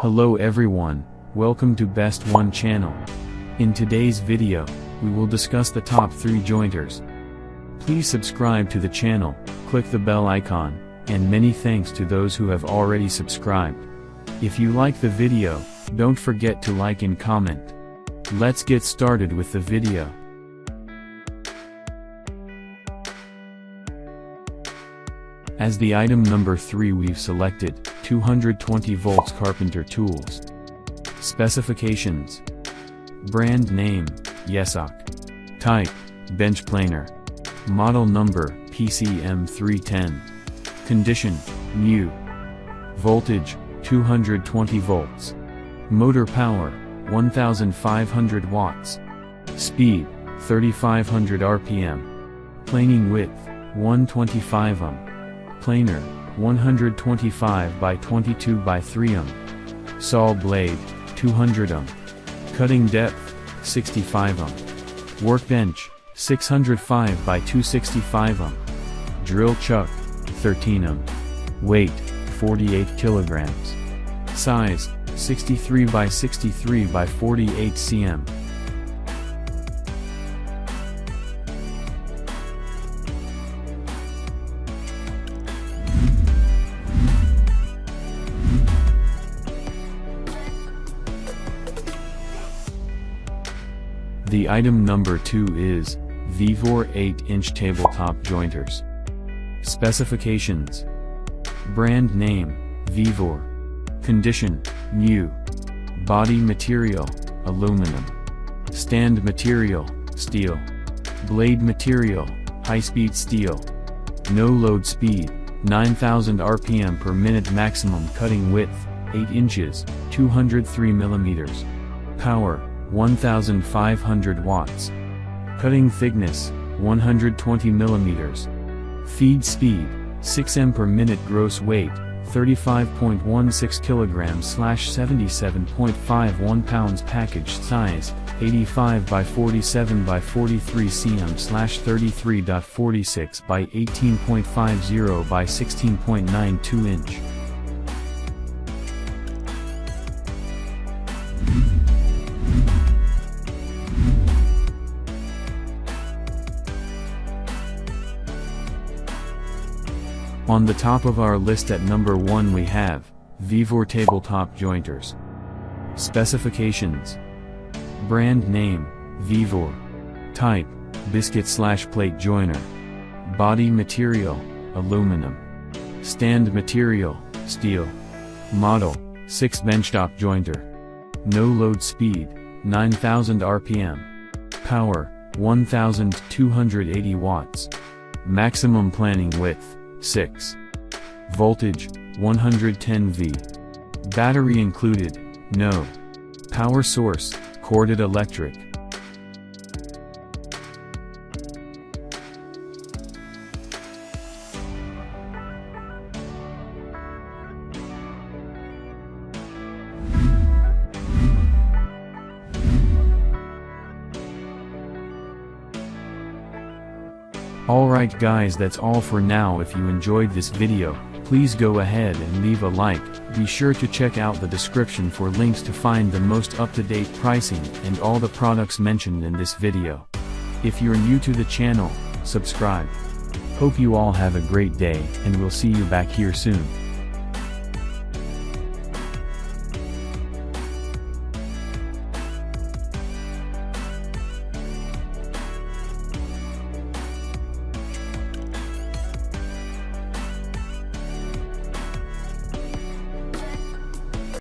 Hello everyone, welcome to Best One channel. In today's video, we will discuss the top 3 jointers. Please subscribe to the channel, click the bell icon, and many thanks to those who have already subscribed. If you like the video, don't forget to like and comment. Let's get started with the video. As the item number 3 we've selected, 220 volts Carpenter tools. Specifications. Brand name, Yesok. Type, bench planer. Model number, PCM310. Condition, new. Voltage, 220 volts. Motor power, 1500 watts. Speed, 3500 RPM. Planing width, 125 ohm. Planer, 125 by 22 by 3 ohm. Saw blade, 200 ohm. Cutting depth, 65 ohm. Workbench, 605 by 265 ohm. Drill chuck, 13 ohm. Weight, 48 kilograms. Size, 63 by 63 by 48 cm. The item number 2 is Vevor 8-inch tabletop jointers. Specifications. Brand name, Vevor. Condition, new. Body material, aluminum. Stand material, steel. Blade material, high-speed steel. No load speed, 9000 RPM per minute. Maximum cutting width, 8 inches, 203 millimeters. Power, 1500 watts. Cutting thickness, 120 millimeters. Feed speed, 6 m per minute. Gross weight, 35.16 kilograms / 77.51 pounds. Package size, 85 by 47 by 43 cm / 33.46 by 18.50 by 16.92 inch. On the top of our list at number 1 we have Vevor tabletop jointers. Specifications. Brand name, Vevor. Type, biscuit/plate joiner. Body material, aluminum. Stand material, steel. Model, 6 benchtop jointer. No load speed, 9000 RPM. Power, 1280 watts. Maximum planing width, 6. Voltage, 110 V. Battery included, no. Power source, corded electric. Alright guys, that's all for now. If you enjoyed this video, please go ahead and leave a like. Be sure to check out the description for links to find the most up-to-date pricing and all the products mentioned in this video. If you're new to the channel, subscribe. Hope you all have a great day, and we'll see you back here soon.